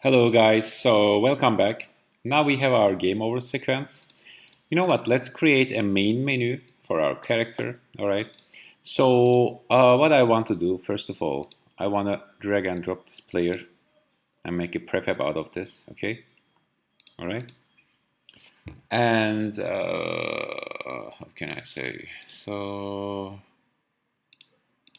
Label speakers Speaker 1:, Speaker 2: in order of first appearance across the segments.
Speaker 1: Hello guys, so welcome back. Now we have our game over sequence. You know what, let's create a main menu for our character, alright? So what I want to do, first of all, I want to drag and drop this player and make a prefab out of this, okay? Alright? And how can I say? So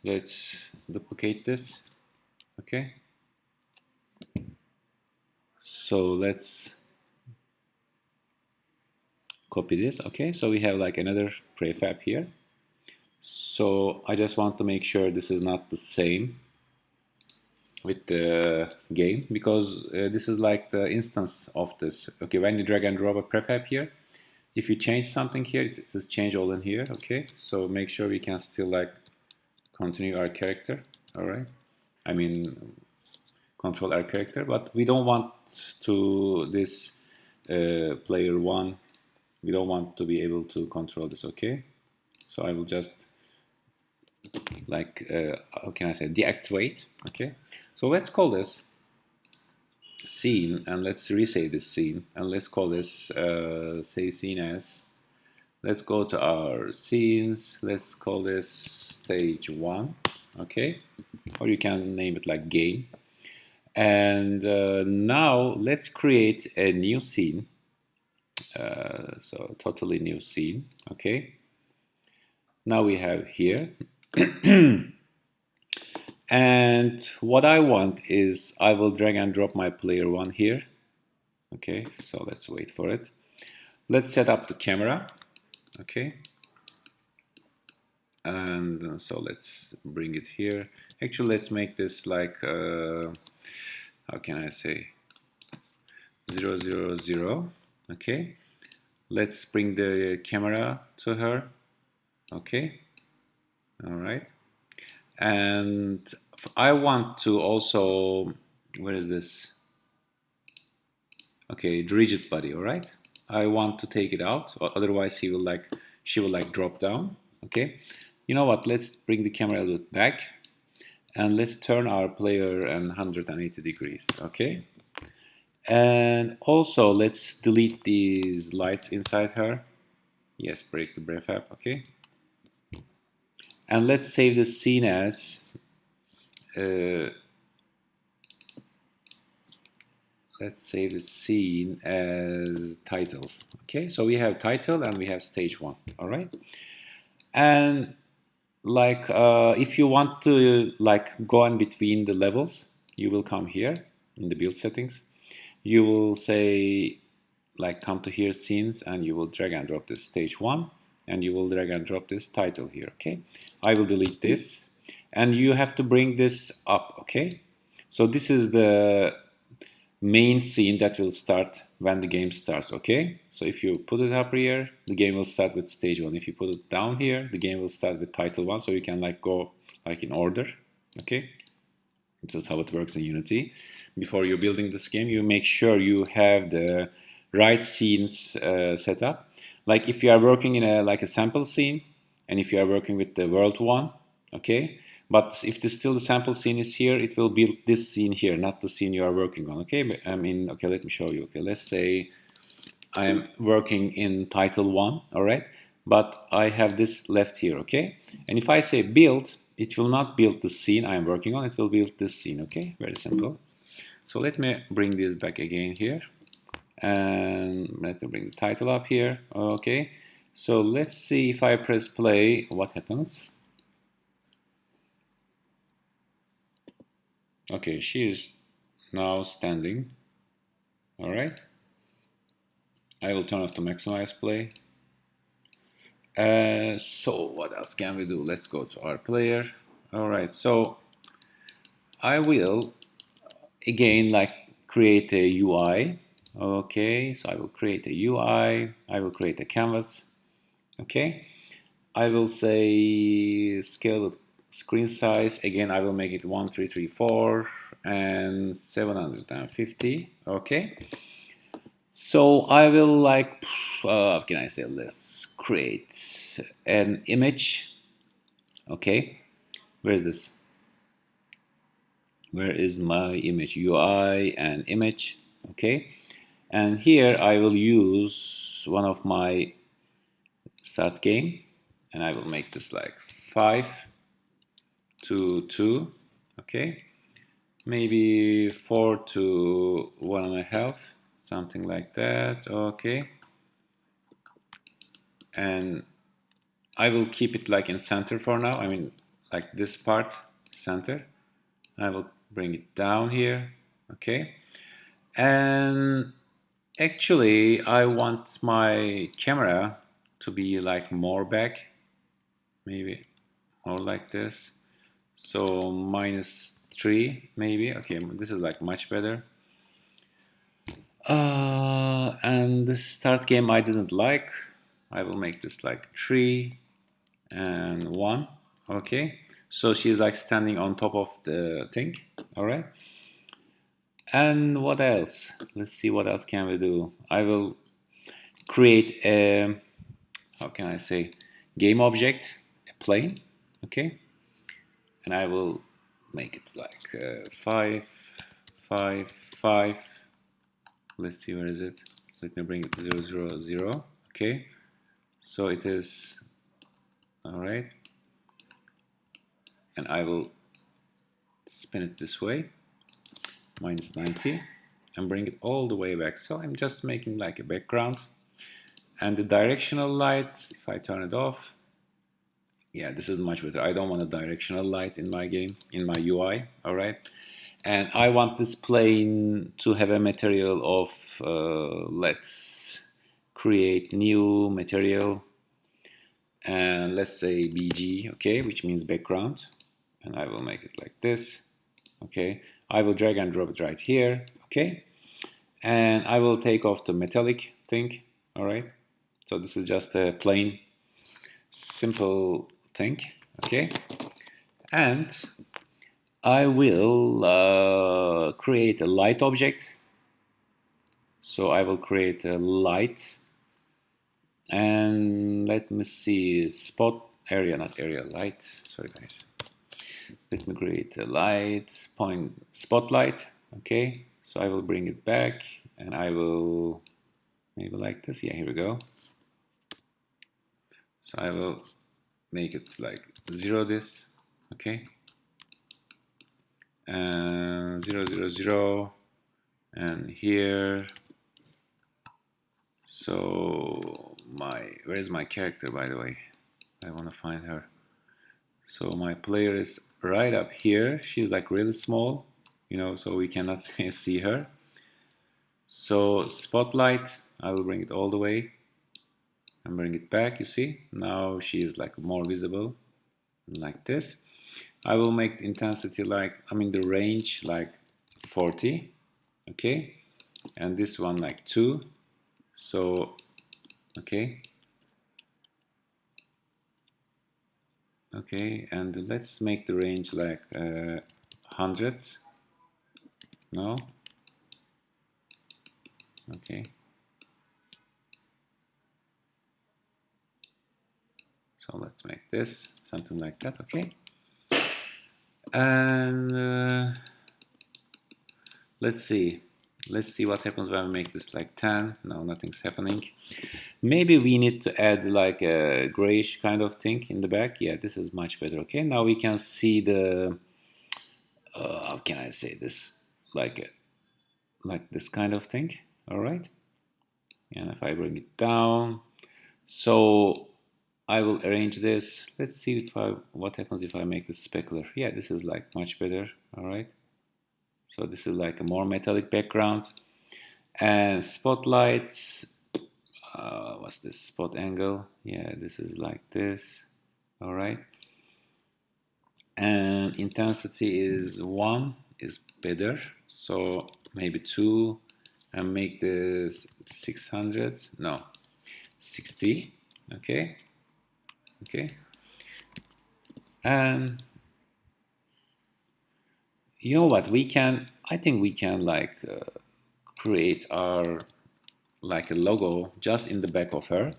Speaker 1: let's duplicate this, okay? So let's copy this, okay? So we have like another prefab here. So I just want to make sure this is not the same with the game because this is like the instance of this. Okay, when you drag and drop a prefab here, if you change something here, it's change all in here. Okay, so make sure we can still like continue our character. All right, I mean control our character, but we don't want to this player one. We don't want to be able to control this. Okay, so I will just like how can I say, deactivate. Okay, so let's call this scene and let's resave this scene and let's call this save scene as, let's go to our scenes, let's call this stage 1. Okay, or you can name it like game. And now let's create a new scene, so totally new scene. Okay, now we have here and what I want is I will drag and drop my player 1 here. Okay, so let's wait for it. Let's set up the camera. Okay, and so let's bring it here. Actually, let's make this like how can I say, 0 0 0. Okay, let's bring the camera to her. Okay, all right, and I want to also, where is this? Okay, the rigid body. All right, I want to take it out, otherwise she will like drop down. Okay, you know what, let's bring the camera a little bit back and let's turn our player 180 degrees. Okay, and also let's delete these lights inside her. Yes, break the prefab. Okay, and let's save this scene as let's save the scene as title. Okay, so we have title and we have stage 1. All right, and like if you want to like go in between the levels, you will come here in the build settings, you will say like come to here scenes and you will drag and drop this stage 1 and you will drag and drop this title here. Okay, I will delete this and you have to bring this up. Okay, so this is the main scene that will start when the game starts. Okay, so if you put it up here, the game will start with stage 1. If you put it down here, the game will start with title 1, so you can like go like in order. Okay, this is how it works in Unity. Before you're building this game, you make sure you have the right scenes set up. Like if you are working in a like a sample scene and if you are working with the world 1, okay, but if still the sample scene is here, it will build this scene here, not the scene you are working on. Okay, but, I mean, okay, let me show you. Okay, let's say I'm working in title 1, all right, but I have this left here. Okay, and if I say build, it will not build the scene I'm working on, it will build this scene. Okay, very simple. So let me bring this back again here and let me bring the title up here. Okay, so let's see if I press play what happens. Okay, she is now standing. All right, I will turn off the maximize play. So what else can we do? Let's go to our player. All right, so I will again like create a UI. Okay, so I will create a UI. I will create a canvas. Okay, I will say scale with screen size. Again, I will make it 1334 and 750. Okay, so I will like, how can I say, let's create an image. Okay, where is this? Where is my image? UI and image. Okay, and here I will use one of my start game, and I will make this like 5 to 2. Okay, maybe 4 to 1.5, something like that. Okay, and I will keep it like in center for now. I mean, like this part center. I will bring it down here. Okay, and actually I want my camera to be like more back, maybe more like this. So -3 maybe. Okay, this is like much better. And the start game I didn't like. I will make this like 3 and 1. Okay, so she's like standing on top of the thing. All right. And what else? Let's see what else can we do. I will create a, how can I say, game object, a plane. Okay, and I will make it like 5, 5, 5. Let's see, where is it? Let me bring it to 0, 0, 0. Okay, so it is, all right, and I will spin it this way, -90, and bring it all the way back. So I'm just making like a background, and the directional light, if I turn it off, yeah, this is much better. I don't want a directional light in my game, in my UI, all right? And I want this plane to have a material of, let's create new material, and let's say BG, okay, which means background, and I will make it like this, okay. I will drag and drop it right here, okay, and I will take off the metallic thing, all right. So this is just a plain, simple thing, okay, and I will create a light object. So I will create a light, and let me see, spot area, not area, light, sorry guys. Let me create a light point spotlight, okay. So I will bring it back, and I will maybe like this, yeah, here we go. So I will make it like 0 this, okay, and 0, 0, 0, and here. So where is my character, by the way? I want to find her. So my player is right up here. She's like really small, you know, so we cannot see her. So spotlight, I will bring it all the way and bring it back, you see. Now she is like more visible, like this. I will make the intensity like, I mean the range like 40, okay. And this one like 2. So, okay. Okay, and let's make the range like 100. No? Okay. So let's make this something like that, okay? And let's see. Let's see what happens when we make this like 10. No, nothing's happening. Maybe we need to add like a grayish kind of thing in the back. Yeah, this is much better. Okay, now we can see the, how can I say this? Like this kind of thing. All right. And if I bring it down, so I will arrange this. Let's see what happens if I make this specular. Yeah, this is like much better. All right. So this is like a more metallic background, and spotlights. What's this spot angle? Yeah, this is like this. All right. And intensity is 1 is better. So maybe 2, and make this 600. No, 60. Okay. Okay. And you know what? I think we can like create our like a logo just in the back of her.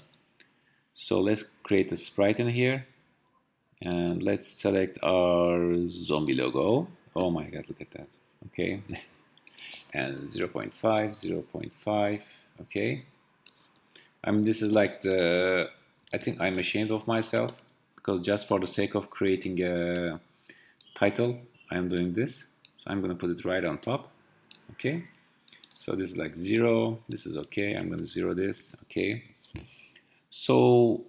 Speaker 1: So let's create a sprite in here, and let's select our zombie logo, Oh my god, look at that. Okay. And 0.5, 0.5. Okay. I mean, this is like the, I think I'm ashamed of myself because just for the sake of creating a title, I'm doing this. So I'm going to put it right on top. Okay. So this is like 0. This is okay. I'm going to 0 this. Okay. So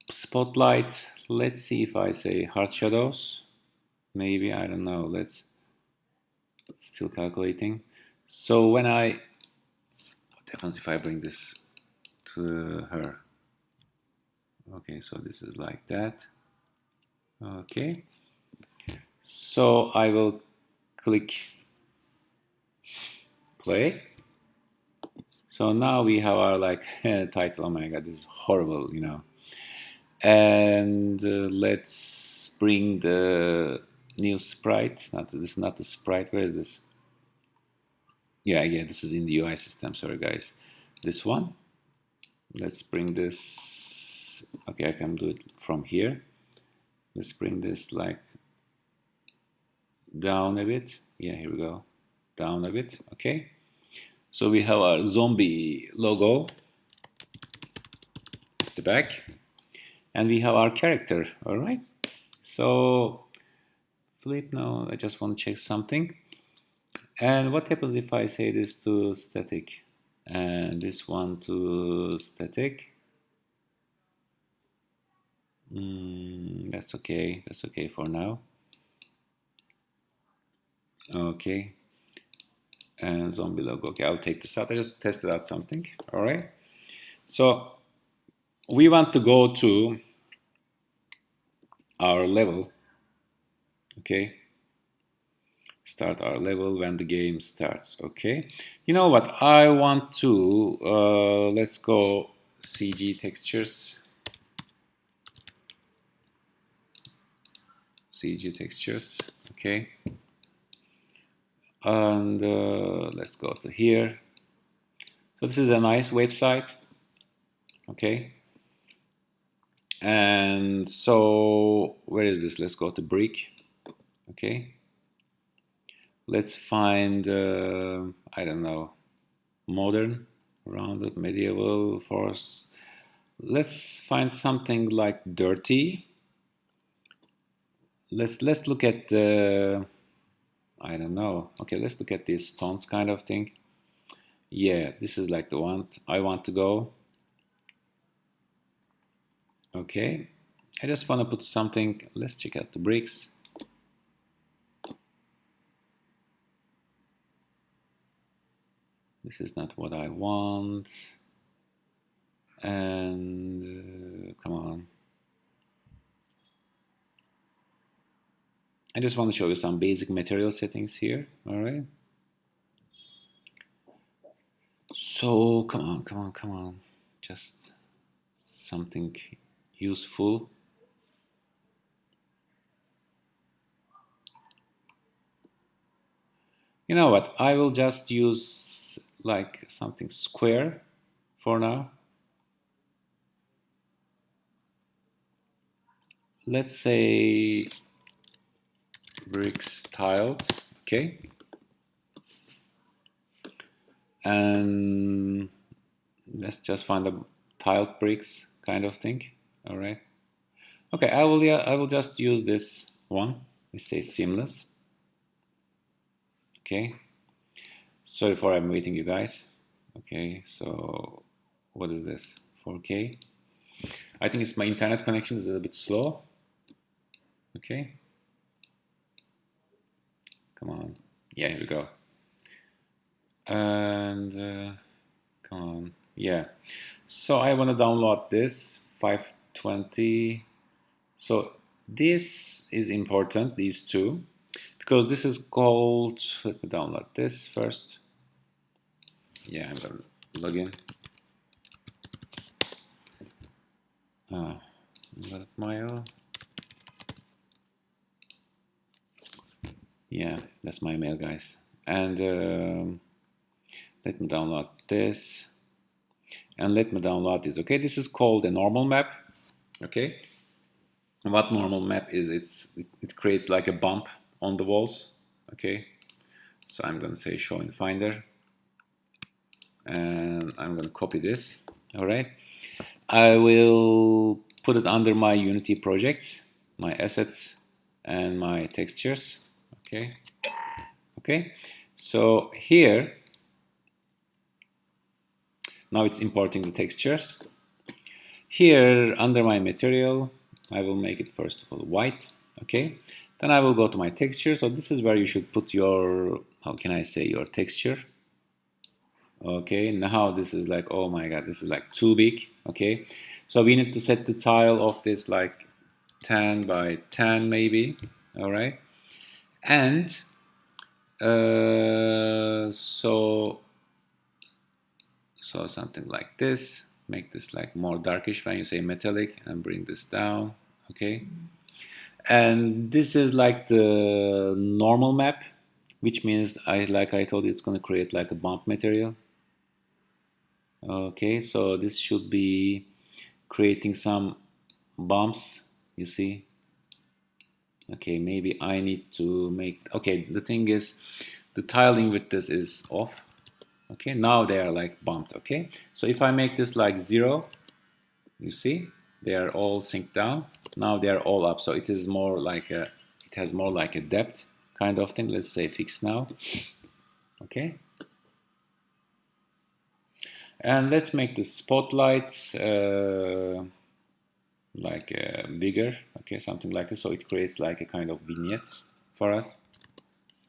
Speaker 1: spotlight. Let's see if I say hard shadows. Maybe, I don't know. Let's still calculating. So when what happens if I bring this to her? Okay, so this is like that. Okay. So I will click play. So now we have our like title. Oh my god, this is horrible, you know. And let's bring the new sprite. This is not the sprite. Where is this? Yeah, this is in the UI system. Sorry, guys. This one. Let's bring this. Okay, I can do it from here. Let's bring this like down a bit. Yeah, here we go. Down a bit. Okay. So we have our zombie logo at the back. And we have our character. All right. So flip now. I just want to check something. And what happens if I say this to static and this one to static? That's okay. That's okay for now. Okay. And zombie logo. Okay, I'll take this out. I just tested out something. All right. So we want to go to our level. Okay. Start our level when the game starts. Okay. You know what? I want to let's go CG textures. CG textures. Okay. And let's go to here. So this is a nice website. Okay. And so where is this? Let's go to brick. Okay. Let's find I don't know, modern, rounded, medieval, force. Let's find something like dirty. Let's look at I don't know. Okay, let's look at these stones kind of thing. Yeah, this is like the one I want to go. Okay, I just want to put something. Let's check out the bricks. This is not what I want. And come on. I just want to show you some basic material settings here. All right. So come on. Just something useful. You know what? I will just use like something square for now. Let's say bricks tiled. Okay. And let's just find a tiled bricks kind of thing. All right. Okay, I will just use this one. It says seamless. Okay. Sorry for I'm waiting you guys. Okay, so what is this? 4K. I think it's my internet connection is a little bit slow. Okay. Come on. Yeah, here we go. And come on. Yeah. So I want to download this 520. So this is important, these two, because this is called, let me download this first. Yeah, I'm going to log in. Mail. Yeah, that's my mail, guys. And let me download this. And let me download this. Okay, this is called a normal map. Okay. And what normal map is? It creates like a bump on the walls. Okay, so I'm going to say show in Finder, and I'm going to copy this. All right, I will put it under my Unity projects, my assets, and my textures. Okay, okay. So here, now it's importing the textures. Here under my material, I will make it first of all white. Okay, then I will go to my texture. So this is where you should put your, how can I say, your texture. Okay, now this is like, oh my god, this is like too big. Okay, so we need to set the tile of this like 10 by 10 maybe. All right, and so something like this. Make this like more darkish when you say metallic, and bring this down. Okay, and this is like the normal map, which means like I told you, it's going to create like a bump material. Okay, so this should be creating some bumps, you see. Okay, maybe I need to make, okay, the thing is the tiling with this is off. Okay, now they are like bumped. Okay, so if I make this like 0, you see they are all synced down. Now they are all up, so it is more like a, it has more like a depth kind of thing. Let's say fix now. Okay, and let's make the spotlight like bigger. Okay, something like this, so it creates like a kind of vignette for us.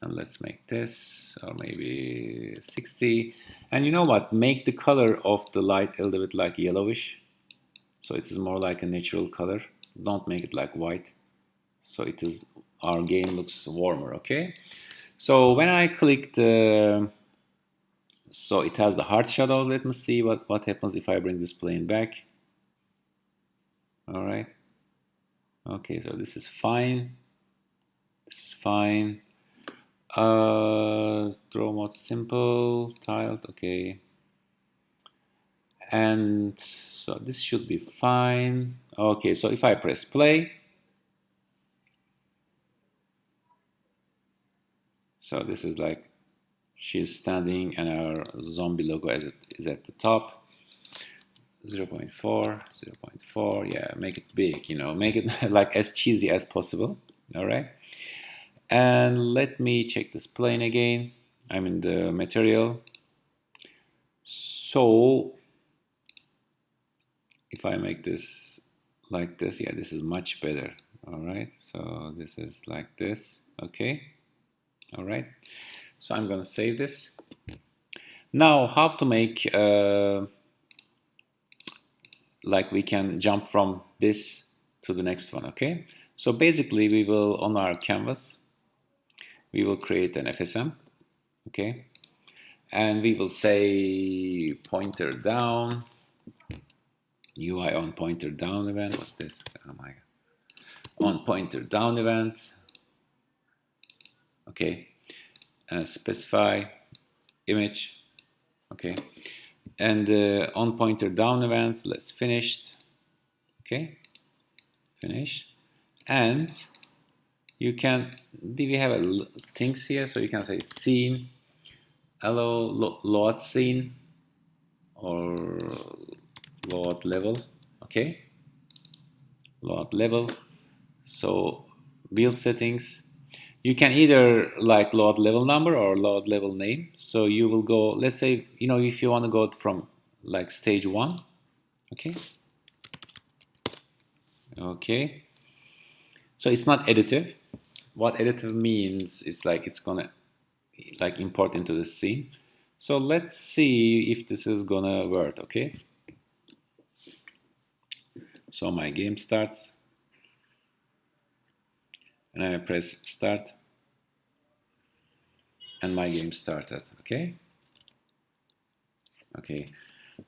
Speaker 1: And let's make this, or maybe 60. And you know what, make the color of the light a little bit like yellowish, so it is more like a natural color. Don't make it like white, so it is, our game looks warmer. Okay, so when I click the, so it has the hard shadow. Let me see what happens if I bring this plane back. All right, okay, so this is fine, this is fine. Draw mode simple, tiled, okay, and so this should be fine. Okay, so if I press play, so this is like she's standing and our zombie logo is at the top. 0.4, 0.4, yeah, make it big, you know, make it like as cheesy as possible. All right, and let me check this plane again. I'm in the material. So if I make this like this, yeah, this is much better. All right, so this is like this. Okay, all right, so I'm gonna save this. Now how to make like we can jump from this to the next one. Okay, so basically we will, on our canvas, we will create an FSM. Okay, and we will say pointer down, UI on pointer down event. What's this? Oh my god, on pointer down event. Okay, and specify image. Okay, and on pointer down event, let's finish. Okay, finish. And you can, we have things here, so you can say scene, hello load scene, or load level. Okay, load level. So build settings, you can either like load level number or load level name. So you will go, let's say, you know, if you want to go from like stage 1. Okay, okay, so it's not additive. What additive means is like it's gonna like import into the scene. So let's see if this is gonna work. Okay, so my game starts and I press start and my game started. Okay, okay,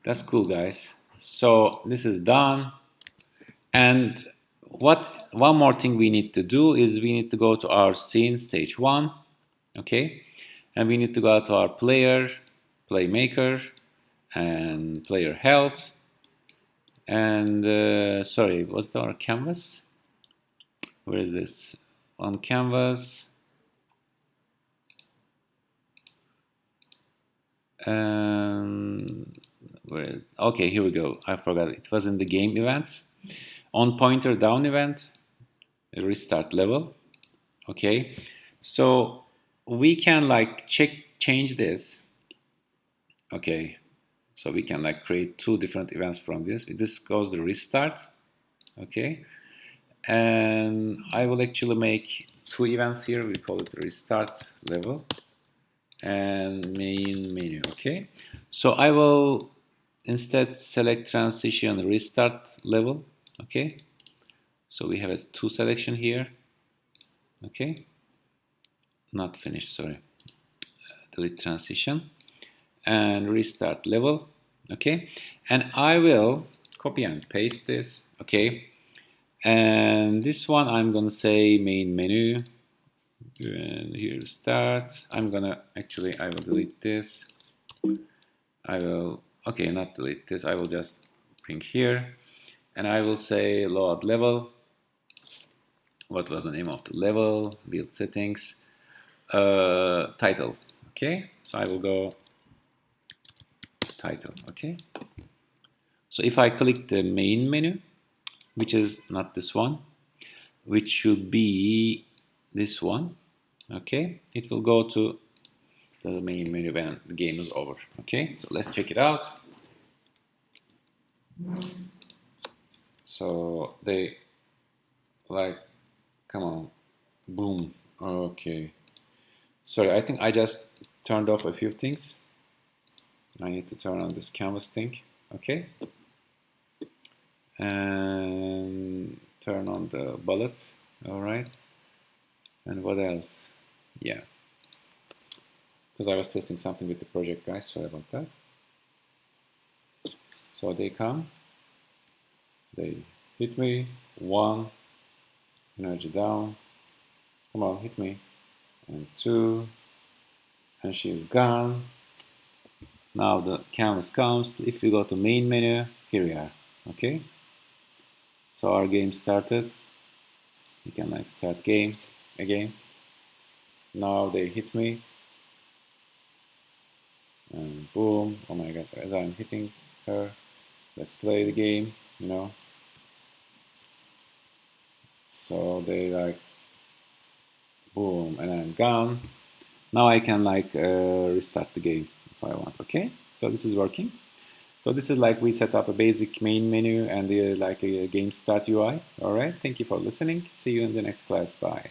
Speaker 1: that's cool, guys. So this is done. And one more thing we need to do is we need to go to our scene stage 1. Okay, and we need to go to our player, playmaker, and player health, and sorry, was there our canvas? Where is this? On canvas, Okay, here we go. I forgot. It was in the game events. On pointer down event, restart level. Okay, so we can like change this. Okay, so we can like create two different events from this. This goes the restart. Okay, and I will actually make two events here. We call it restart level and main menu. Okay, so I will instead select transition restart level. Okay, so we have a two selection here. Okay, not finished, sorry. Delete transition and restart level. Okay, and I will copy and paste this. Okay, and this one I'm gonna say main menu, and here start. I'm gonna actually I will delete this. I will not delete this. I will just bring here, and I will say load level. What was the name of the level? Build settings. Title. Okay, so I will go title. Okay, so if I click the main menu, which is not this one, which should be this one, okay, it will go to the main menu when the game is over. Okay, so let's check it out. So they like, come on, boom. Okay, sorry, I think I just turned off a few things. I need to turn on this canvas thing. Okay, and turn on the bullets. All right, and what else? Yeah, because I was testing something with the project, guys. Sorry about that. So they come, they hit me, one, energy down, come on, hit me, and two, and she is gone. Now the canvas comes. If we go to main menu, here we are. Okay, so our game started. You can like start game again. Now they hit me, and boom, oh my god, as I'm hitting her, let's play the game, you know. So they like, boom, and I'm gone. Now I can like restart the game if I want. Okay, so this is working. So this is like we set up a basic main menu and like a game start UI. All right, thank you for listening. See you in the next class. Bye.